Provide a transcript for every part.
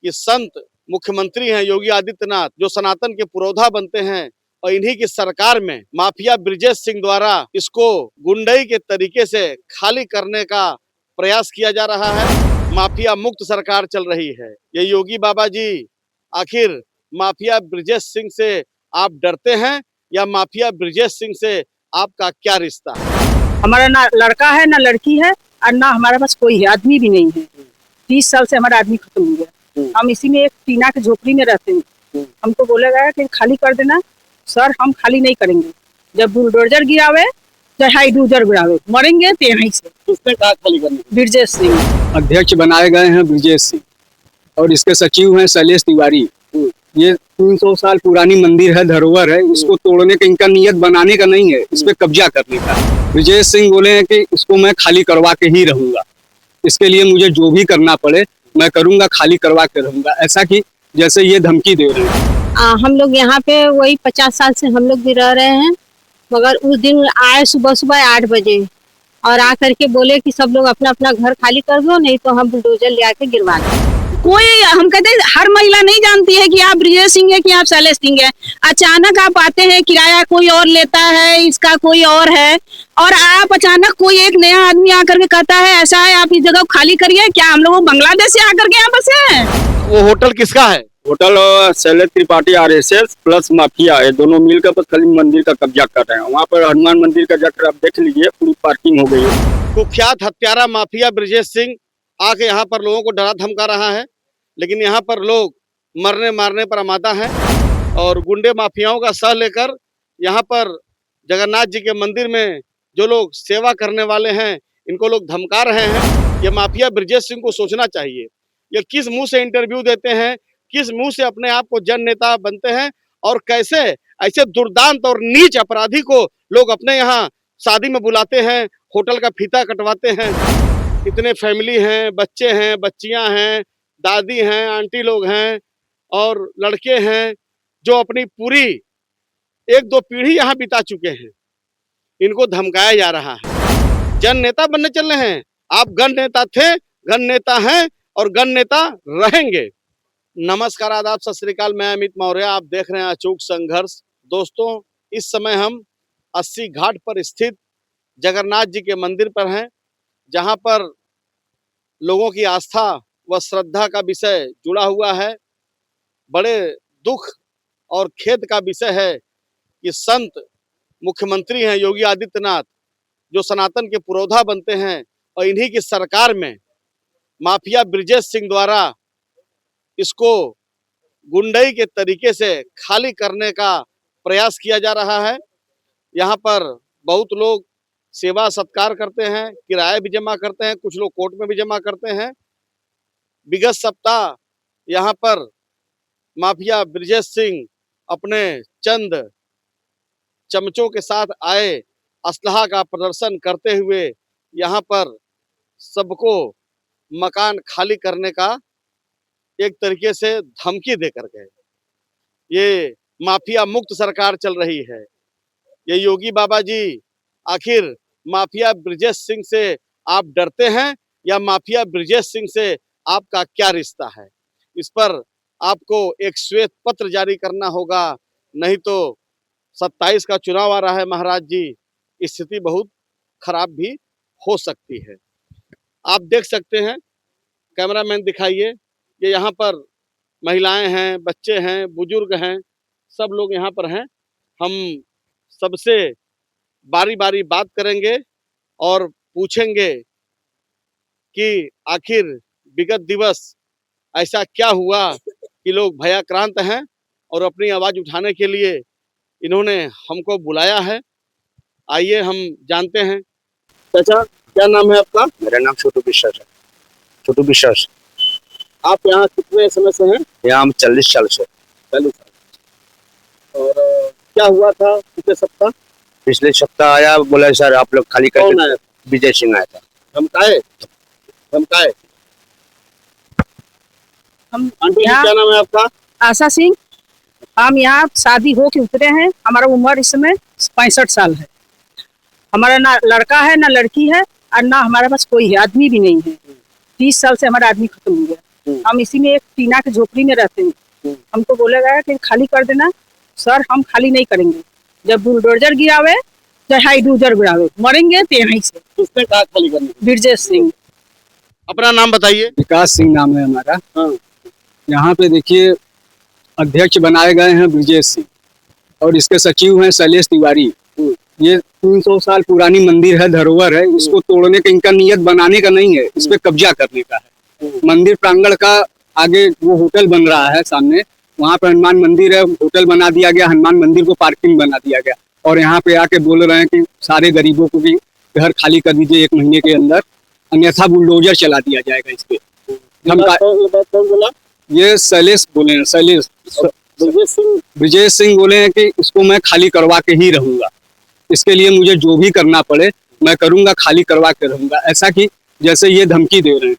कि संत मुख्यमंत्री हैं योगी आदित्यनाथ, जो सनातन के पुरोधा बनते हैं, और इन्हीं की सरकार में माफिया ब्रिजेश सिंह द्वारा इसको गुंडई के तरीके से खाली करने का प्रयास किया जा रहा है। माफिया मुक्त सरकार चल रही है। ये योगी बाबा जी, आखिर माफिया ब्रिजेश सिंह से आप डरते हैं या माफिया ब्रिजेश सिंह से आपका क्या रिश्ता है? हमारा ना लड़का है ना लड़की है, और ना हमारे पास कोई है, आदमी भी नहीं है। 30 साल से हमारा आदमी खत्म हो गया। हम इसी में एक टीना के झोपड़ी में रहते हैं। हमको बोला गया कि खाली कर देना। सर, हम खाली नहीं करेंगे। जब बुलडोजर गिरावे चाहे हाइड्रोजर गिरावे, मरेंगे तो यहीं से। किसने कहा खाली करने? ब्रिजेश सिंह अध्यक्ष बनाए गए हैं ब्रिजेश सिंह, और इसके सचिव हैं शैलेश तिवारी। ये 300 साल पुरानी मंदिर है, धरोहर है। इसको तोड़ने का इनका नियत बनाने का नहीं है, इस पे कब्जा करने का। ब्रिजेश सिंह बोले हैं कि इसको मैं खाली करवा के ही रहूंगा, इसके लिए मुझे जो भी करना पड़े मैं करूंगा, खाली करवा के रहूंगा, ऐसा कि जैसे ये धमकी दे रहे हैं। हम लोग यहाँ पे वही 50 साल से हम लोग भी रह रहे हैं, मगर उस दिन आए सुबह सुबह 8 बजे और आकर के बोले कि सब लोग अपना अपना घर खाली कर दो, नहीं तो हम बुलडोजर ले आके गिरवा दें। कोई, हम कहते हैं हर महिला नहीं जानती है कि आप ब्रिजेश सिंह है कि आप शैलेश सिंह है। अचानक आप आते हैं, किराया कोई और लेता है, इसका कोई और है, और आप अचानक कोई एक नया आदमी आकर के कहता है ऐसा है, आप इस जगह खाली करिए। क्या हम लोग बांग्लादेश से आकर के यहाँ बसे हैं? वो होटल किसका है? Hotel Shailesh Tripathi RSS plus mafia, ये दोनों मिलकर बस खाली मंदिर का कब्जा कर रहे हैं। वहाँ पर हनुमान मंदिर का जाकर आप देख लीजिए, पूरी पार्किंग हो गई है। कुख्यात हत्यारा माफिया ब्रिजेश सिंह आके यहाँ पर लोगों को डरा धमका रहा है, लेकिन यहाँ पर लोग मरने मारने पर आमादा हैं, और गुंडे माफियाओं का सह लेकर यहाँ पर जगन्नाथ जी के मंदिर में जो लोग सेवा करने वाले हैं, इनको लोग धमका रहे हैं। ये माफिया ब्रिजेश सिंह को सोचना चाहिए, ये किस मुंह से इंटरव्यू देते हैं, किस मुंह से अपने आप को जन नेता बनते हैं, और कैसे ऐसे दुर्दांत और नीच अपराधी को लोग अपने यहाँ शादी में बुलाते हैं, होटल का फीता कटवाते हैं। इतने फैमिली हैं, बच्चे हैं, बच्चियां हैं, दादी हैं, आंटी लोग हैं और लड़के हैं, जो अपनी पूरी 1-2 पीढ़ी यहाँ बिता चुके हैं। इनको धमकाया जा रहा है। जन नेता बनने चल रहे हैं। आप गण नेता थे, गण नेता हैं और गण नेता रहेंगे। नमस्कार, आदाब, सत श्री अकाल। मैं अमित मौर्य, आप देख रहे हैं अचूक संघर्ष। दोस्तों, इस समय हम 80 घाट पर स्थित जगन्नाथ जी के मंदिर पर हैं, जहां पर लोगों की आस्था व श्रद्धा का विषय जुड़ा हुआ है। बड़े दुख और खेद का विषय है कि संत मुख्यमंत्री हैं योगी आदित्यनाथ, जो सनातन के पुरोधा बनते हैं, और इन्हीं की सरकार में माफिया ब्रिजेश सिंह द्वारा इसको गुंडई के तरीके से खाली करने का प्रयास किया जा रहा है। यहाँ पर बहुत लोग सेवा सत्कार करते हैं, किराया भी जमा करते हैं, कुछ लोग कोर्ट में भी जमा करते हैं। विगत सप्ताह यहाँ पर माफिया ब्रिजेश सिंह अपने चंद चमचों के साथ आए, असलहा का प्रदर्शन करते हुए यहाँ पर सबको मकान खाली करने का एक तरीके से धमकी देकर गए। ये माफिया मुक्त सरकार चल रही है। ये योगी बाबा जी, आखिर माफिया ब्रिजेश सिंह से आप डरते हैं या माफिया ब्रिजेश सिंह से आपका क्या रिश्ता है? इस पर आपको एक श्वेत पत्र जारी करना होगा, नहीं तो 27 का चुनाव आ रहा है महाराज जी, स्थिति बहुत खराब भी हो सकती है। आप देख सकते हैं, कैमरामैन दिखाइए, ये यहाँ पर महिलाएं हैं, बच्चे हैं, बुजुर्ग हैं, सब लोग यहाँ पर हैं। हम सबसे बारी बारी बात करेंगे और पूछेंगे कि आखिर विगत दिवस ऐसा क्या हुआ कि लोग भयाक्रांत हैं और अपनी आवाज उठाने के लिए इन्होंने हमको बुलाया है। आइए हम जानते हैं। चाचा, क्या नाम है आपका? मेरा नाम छोटू विश्वास है। छोटू विश्वास। आप यहाँ कितने समय से हैं? यहाँ हम 40 साल से। 40 साल। और क्या हुआ था पिछले सप्ताह? पिछले सप्ताह आया, बोला सर आप लोग खाली कौन करके। आया? विजय सिंह आया था। धमकाए? धमकाए? हम आंटी जी, यहाँ क्या नाम है आपका? आशा सिंह। हम यहाँ शादी हो के उतरे हैं। हमारा उम्र इस समय 65 साल है। हमारा ना लड़का है ना लड़की है, और ना हमारे पास कोई है, आदमी भी नहीं है। 30 साल से हमारा आदमी खत्म हो गया। हम इसी में एक टीना के झोपड़ी में रहते हैं। हमको बोला गया कि खाली कर देना। सर हम खाली नहीं करेंगे, जब बुलडोजर गिरावे चाहे हाइड्रोजर गिरावे, मरेंगे तो यहीं से। किसने कहा खाली करने? ब्रिजेश सिंह। अपना नाम बताइए। विकास सिंह नाम है हमारा। हाँ। यहाँ पे देखिए अध्यक्ष बनाए गए हैं ब्रिजेश सिंह और इसके सचिव हैं शैलेश तिवारी। ये 300 साल पुरानी मंदिर है, धरोहर है, इसको तोड़ने का इनका नियत बनाने का नहीं है, इस पे कब्जा करने का है। मंदिर प्रांगण का आगे वो होटल बन रहा है सामने, वहाँ पे हनुमान मंदिर है, होटल बना दिया गया, हनुमान मंदिर को पार्किंग बना दिया गया और यहाँ पे आके बोल रहे हैं कि सारे गरीबों को भी घर खाली कर दीजिए 1 महीने के अंदर, अन्यथा बुलडोजर चला दिया जाएगा इस पे। कौन बोला? ये शैलेश बोले हैं, शैलेश ब्रिजेश सिंह बोले हैं कि इसको मैं खाली करवा के ही रहूंगा, इसके लिए मुझे जो भी करना पड़े मैं करूंगा, खाली करवा के रहूंगा, ऐसा कि जैसे ये धमकी दे रहे हैं।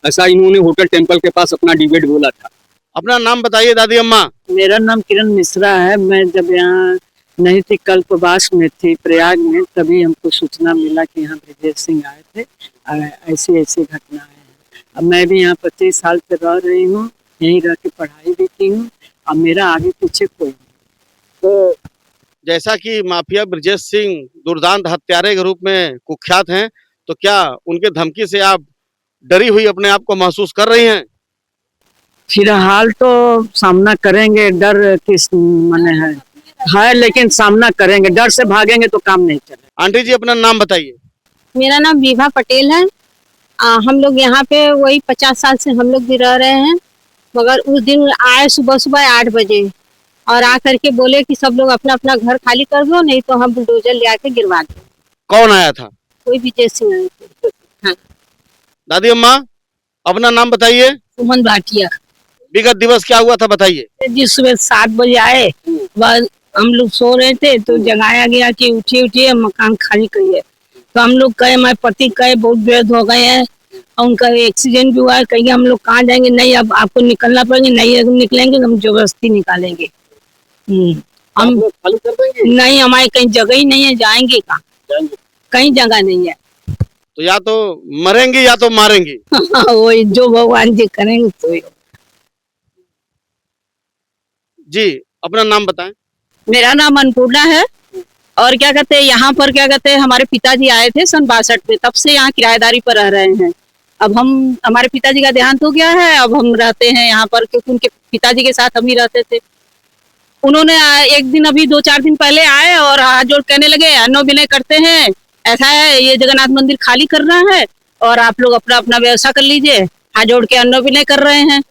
ऐसा इन्होंने होटल टेम्पल के पास अपना डिबेट बोला था। अपना नाम बताइए दादी अम्मा। मेरा नाम किरण मिश्रा है। मैं जब यहाँ नहीं थी, कल्पवास में थी प्रयाग में, तभी हमको सूचना मिला कि यहाँ ब्रिजेश सिंह आए थे, ऐसी ऐसी घटना है। अब मैं भी यहाँ 25 साल से रह रही हूँ, यहीं रह के पढ़ाई भी की हूँ। अब मेरा आगे पीछे कोई नहीं। तो जैसा कि माफिया ब्रिजेश सिंह दुर्दांत हत्यारे के रूप में कुख्यात हैं, तो क्या उनके धमकी से आप डरी हुई अपने आप को महसूस कर रही हैं? फिलहाल तो सामना करेंगे, डर किस मने है, लेकिन सामना करेंगे, डर से भागेंगे तो काम नहीं चलेगा। आंटी जी अपना नाम बताइए। मेरा नाम विभा पटेल है। हम लोग यहाँ पे वही 50 साल से हम लोग भी रह रहे हैं, मगर उस दिन आए सुबह 8 बजे और आकर के बोले कि सब लोग अपना अपना घर खाली कर दो, नहीं तो हम बुलडोजर ले आके गिरवा दें। कौन आया था? कोई विजय सिंह आए थे। हाँ। दादी अम्मा अपना नाम बताइए। सुमन भाटिया। विगत दिवस क्या हुआ था बताइए। जिस सुबह 7 बजे आए, बाद हम लोग सो रहे थे तो जगाया गया कि उठिए उठिए मकान खाली करिए। तो हम लोग कहे, मैं पति कहे बहुत वृद्ध हो गए हैं, उनका एक्सीडेंट भी हुआ है, कहिए हम लोग कहाँ जाएंगे, नहीं अब आपको निकलना पड़ेगा, नहीं निकलेंगे हम जबरदस्ती निकालेंगे। हम खाली कर देंगे? नहीं, हमारी कहीं जगह ही नहीं है, जाएंगे कहाँ, कहीं जगह नहीं है। तो या तो मरेंगी या तो मारेंगी। वही जो भगवान जी करेंगे तो। जी अपना नाम बताएं। मेरा नाम अन्नपूर्णा है और क्या कहते हैं यहाँ पर क्या कहते हैं हमारे पिताजी आए थे सन 62 में, तब से यहाँ किराएदारी पर रह रहे हैं। अब हम हमारे पिताजी का देहांत हो गया है, अब हम रहते हैं यहाँ पर क्योंकि उनके पिताजी के साथ हम ही रहते थे। उन्होंने एक दिन अभी 2-4 दिन पहले आए और हाथ जोड़ कहने लगे अन्न विनय करते हैं, ऐसा है ये जगन्नाथ मंदिर खाली करना है और आप लोग अपना अपना व्यवसाय कर लीजिए। हाथ जोड़ के अन्न विनय कर रहे हैं।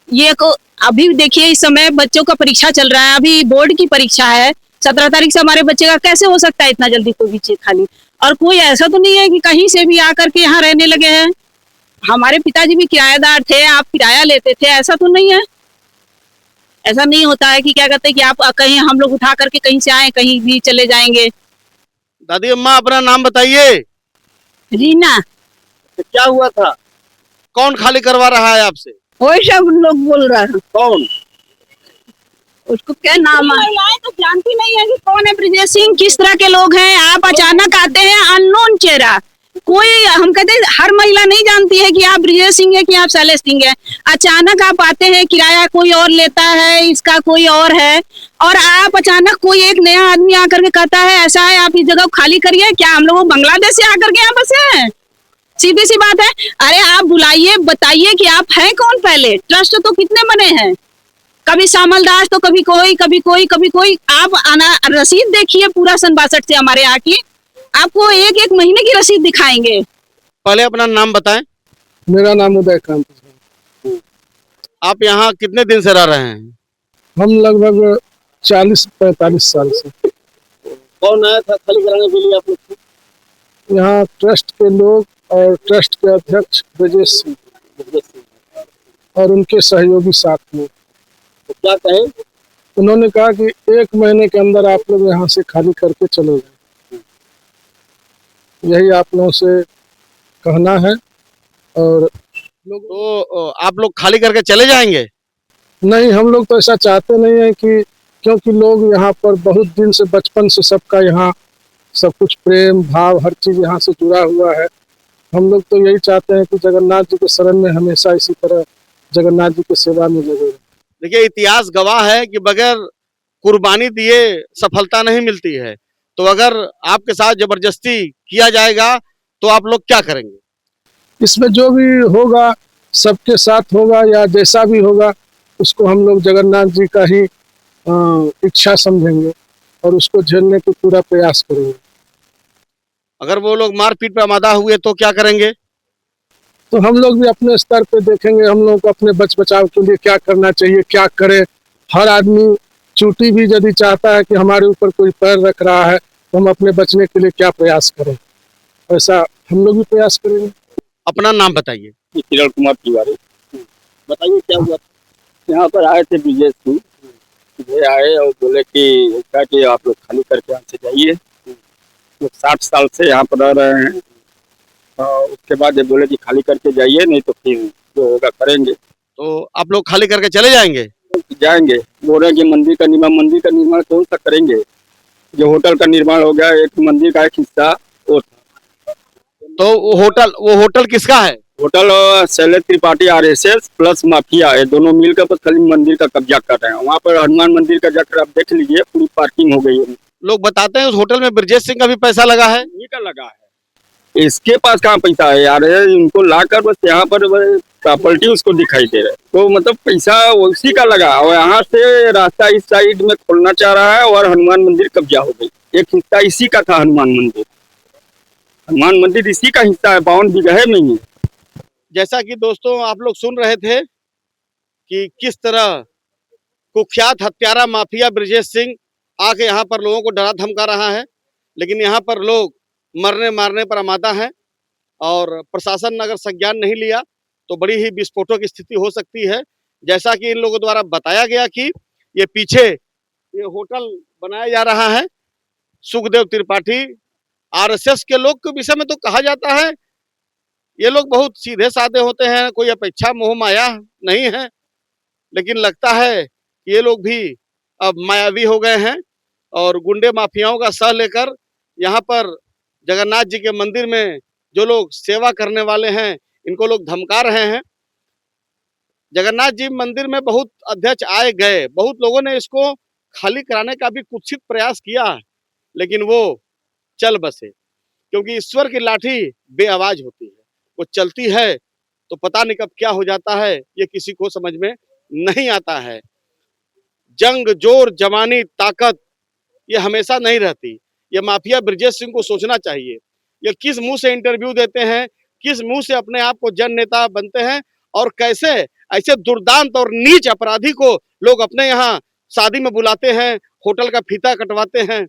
ये को अभी देखिए इस समय बच्चों का परीक्षा चल रहा है, अभी बोर्ड की परीक्षा है, 17 तारीख से हमारे बच्चे का कैसे हो सकता है इतना जल्दी कोई भी चीज खाली। और कोई ऐसा तो नहीं है कि कहीं से भी आकर के यहाँ रहने लगे हैं। हमारे पिताजी भी किराएदार थे, आप किराया लेते थे, ऐसा तो नहीं है। ऐसा नहीं होता है कि क्या कहते हैं कि आप कहीं हम लोग उठा करके कहीं से आए कहीं भी चले जाएंगे। दादी अम्मा अपना नाम बताइए। रीना। तो क्या हुआ था? कौन खाली करवा रहा है आपसे? वही सब लोग बोल रहे हैं। कौन? उसको क्या नाम है? महिलाएं तो जानती नहीं है कि कौन है ब्रिजेश सिंह, किस तरह के लोग हैं। आप अचानक आते हैं अननोन चेहरा, कोई हम कहते हैं हर महिला नहीं जानती है कि आप ब्रिजेश सिंह है कि आप शैलेश सिंह है। अचानक आप आते हैं, किराया कोई और लेता है, इसका कोई और है, और आप अचानक कोई एक नया आदमी आकर के कहता है ऐसा है आप इस जगह खाली करिए। क्या हम लोग बांग्लादेश से आकर के यहाँ बसे हैं? सीधी सी बात है। अरे आप बुलाइए, बताइए कि आप हैं कौन। पहले ट्रस्ट तो कितने बने हैं, कभी श्यामल दास तो कभी कोई कभी कोई कभी कोई। आप रसीद देखिए पूरा सन 62 से हमारे यहाँ की, आपको एक एक महीने की रसीद दिखाएंगे। पहले अपना नाम बताएं। मेरा नाम उदय कांत है। आप यहाँ कितने दिन से रह रहे हैं? हम लगभग 40-45 साल से। कौन आया था खाली कराने के लिए आप लोग? यहाँ ट्रस्ट के लोग और ट्रस्ट के अध्यक्ष ब्रजेश सिंह और उनके सहयोगी साथ में। तो क्या कहे? उन्होंने कहा कि 1 महीने के अंदर आप लोग यहाँ से खाली करके चले जाए। यही आप लोगों से कहना है। और तो आप लोग खाली करके चले जाएंगे? नहीं, हम लोग तो ऐसा चाहते नहीं है कि, क्योंकि लोग यहाँ पर बहुत दिन से बचपन से सबका यहाँ सब कुछ प्रेम भाव हर चीज यहाँ से जुड़ा हुआ है। हम लोग तो यही चाहते हैं कि जगन्नाथ जी के शरण में हमेशा इसी तरह जगन्नाथ जी की सेवा में लगे रहें। देखिए, इतिहास गवाह है कि बगैर कुर्बानी दिए सफलता नहीं मिलती है। तो अगर आपके साथ जबरदस्ती किया जाएगा तो आप लोग क्या करेंगे? इसमें जो भी होगा सबके साथ होगा या जैसा भी होगा उसको हम लोग जगन्नाथ जी का ही इच्छा समझेंगे और उसको झेलने की पूरा प्रयास करेंगे। अगर वो लोग मारपीट पे आमादा हुए तो क्या करेंगे? तो हम लोग भी अपने स्तर पे देखेंगे, हम लोग को अपने बचाव के लिए क्या करना चाहिए, क्या करें। हर आदमी चूटी भी यदि चाहता है कि हमारे ऊपर कोई पैर रख रहा है तो हम अपने बचने के लिए क्या प्रयास करें, ऐसा हम लोग भी प्रयास करेंगे। अपना नाम बताइए। किरण कुमार तिवारी। बताइए क्या हुआ? यहाँ पर आए थे ब्रिजेश सिंह, ये आए और बोले कि क्या कि आप लोग खाली करके यहाँ से जाइए। लोग 60 साल से यहाँ पर रह रहे हैं और उसके बाद ये बोले कि खाली करके जाइए, नहीं तो फिर जो होगा करेंगे। तो आप लोग खाली करके चले जाएंगे? जाएंगे। बोल रहे हैं कि मंदिर का निर्माण कौन सा करेंगे? जो होटल का निर्माण हो गया, एक मंदिर का एक हिस्सा वो तो वो होटल किसका है? Hotel Shailesh Tripathi RSS plus mafia, ये दोनों मिलकर बस खाली मंदिर का कब्जा कर रहे हैं। वहाँ पर हनुमान मंदिर का जाकर आप देख लीजिए, पूरी पार्किंग हो गई है। लोग बताते हैं उस होटल में ब्रजेश सिंह का भी पैसा लगा है। इन्हीं का लगा है, इसके पास कहाँ पैसा है यार? इनको लाकर बस यहाँ पर प्रॉपर्टी उसको दिखाई दे रहा है, तो मतलब पैसा उसी का लगा। और यहाँ से रास्ता इस साइड में खोलना चाह रहा है और हनुमान मंदिर कब्जा हो गई। एक हिस्सा इसी का था, हनुमान मंदिर इसी का हिस्सा है, 52 बीघे में ही है। जैसा कि दोस्तों आप लोग सुन रहे थे कि किस तरह कुख्यात हत्यारा माफिया ब्रजेश सिंह आके यहाँ पर लोगों को डरा धमका रहा है, लेकिन यहाँ पर लोग मरने मारने पर आमादा हैं और प्रशासन ने अगर संज्ञान नहीं लिया तो बड़ी ही विस्फोटों की स्थिति हो सकती है। जैसा कि इन लोगों द्वारा बताया गया कि ये पीछे ये होटल बनाया जा रहा है। सुखदेव त्रिपाठी RSS के लोग के विषय में तो कहा जाता है ये लोग बहुत सीधे साधे होते हैं, कोई अपेक्षा मोह माया नहीं है, लेकिन लगता है कि ये लोग भी अब मायावी हो गए हैं और गुंडे माफियाओं का सह लेकर यहाँ पर जगन्नाथ जी के मंदिर में जो लोग सेवा करने वाले हैं इनको लोग धमका रहे हैं। जगन्नाथ जी मंदिर में बहुत अध्यक्ष आए गए, बहुत लोगों ने इसको खाली कराने का भी कुत्सित प्रयास किया, लेकिन वो चल बसे, क्योंकि ईश्वर की लाठी बेआवाज होती है। वो चलती है तो पता नहीं कब क्या हो जाता है, ये किसी को समझ में नहीं आता है। जंग, जोर, जवानी, ताकत ये हमेशा नहीं रहती। ये माफिया ब्रजेश सिंह को सोचना चाहिए, ये किस मुंह से इंटरव्यू देते हैं, किस मुंह से अपने आप को जन नेता बनते हैं और कैसे ऐसे दुर्दांत और नीच अपराधी को लोग अपने यहाँ शादी में बुलाते हैं, होटल का फीता कटवाते हैं।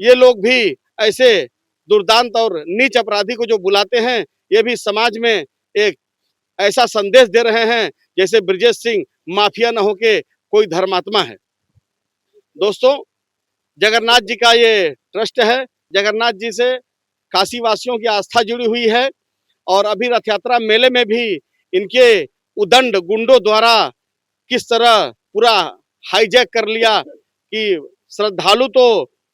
ये लोग भी ऐसे दुर्दांत और नीच अपराधी को जो बुलाते हैं, ये भी समाज में एक ऐसा संदेश दे रहे हैं जैसे ब्रजेश सिंह माफिया न होके कोई धर्मात्मा है। दोस्तों, जगन्नाथ जी का ये ट्रस्ट है, जगन्नाथ जी से काशी वासियों की आस्था जुड़ी हुई है और अभी रथ यात्रा मेले में भी इनके उदंड गुंडों द्वारा किस तरह पूरा हाईजैक कर लिया कि श्रद्धालु तो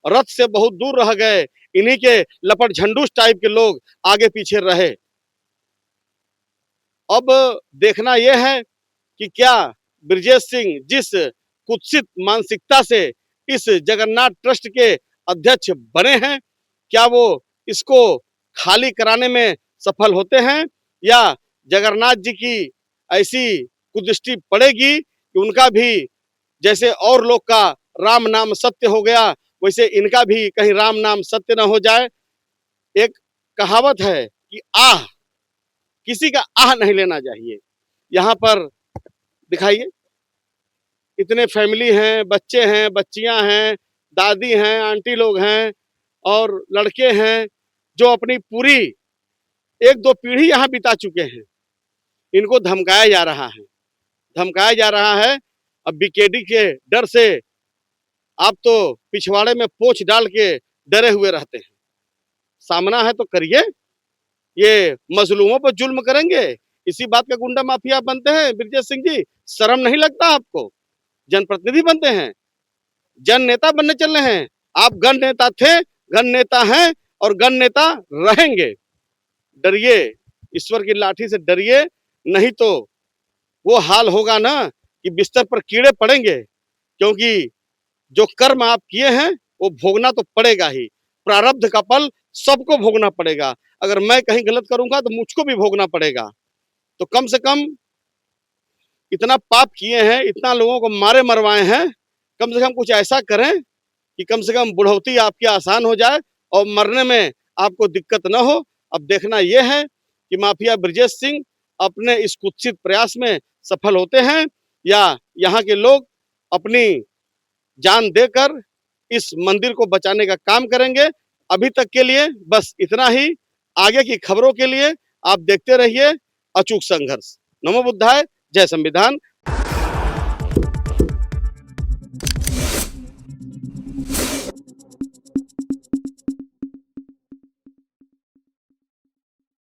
रथ से बहुत दूर रह गए, इन्हीं के लपट झंडूस टाइप के लोग आगे पीछे रहे। अब देखना यह है कि क्या ब्रजेश सिंह जिस कुत्सित मानसिकता से इस जगन्नाथ ट्रस्ट के अध्यक्ष बने हैं, क्या वो इसको खाली कराने में सफल होते हैं या जगन्नाथ जी की ऐसी कुदृष्टि पड़ेगी कि उनका भी जैसे और लोग का राम नाम सत्य हो गया वैसे इनका भी कहीं राम नाम सत्य न हो जाए। एक कहावत है कि आह, किसी का आह नहीं लेना चाहिए। यहाँ पर दिखाइए, इतने फैमिली हैं, बच्चे हैं, बच्चियां हैं, दादी हैं, आंटी लोग हैं और लड़के हैं जो अपनी पूरी 1-2 पीढ़ी यहाँ बिता चुके हैं। इनको धमकाया जा रहा है, धमकाया जा रहा है। अब BKD के डर से आप तो पिछवाड़े में पोंछ डाल के डरे हुए रहते हैं। सामना है तो करिए, ये मजलूमों पर जुल्म करेंगे, इसी बात का गुंडा माफिया बनते हैं ब्रजेश सिंह जी। शर्म नहीं लगता आपको? जनप्रतिनिधि बनते हैं, जन नेता बनने चल रहे हैं। आप गण नेता थे, गण नेता हैं और गण नेता रहेंगे। डरिए, ईश्वर की लाठी से डरिए, नहीं तो वो हाल होगा ना कि बिस्तर पर कीड़े पड़ेंगे, क्योंकि जो कर्म आप किए हैं वो भोगना तो पड़ेगा ही। प्रारब्ध का फल सबको भोगना पड़ेगा। अगर मैं कहीं गलत करूंगा तो मुझको भी भोगना पड़ेगा। तो कम से कम इतना पाप किए हैं, इतना लोगों को मारे मरवाए हैं, कम से कम कुछ ऐसा करें कि कम से कम बुढ़ौती आपकी आसान हो जाए और मरने में आपको दिक्कत न हो। अब देखना यह है कि माफिया ब्रजेश सिंह अपने इस कुत्सित प्रयास में सफल होते हैं या यहाँ के लोग अपनी जान देकर इस मंदिर को बचाने का काम करेंगे। अभी तक के लिए बस इतना ही। आगे की खबरों के लिए आप देखते रहिए अचूक संघर्ष। नमो बुद्धाय, जय संविधान।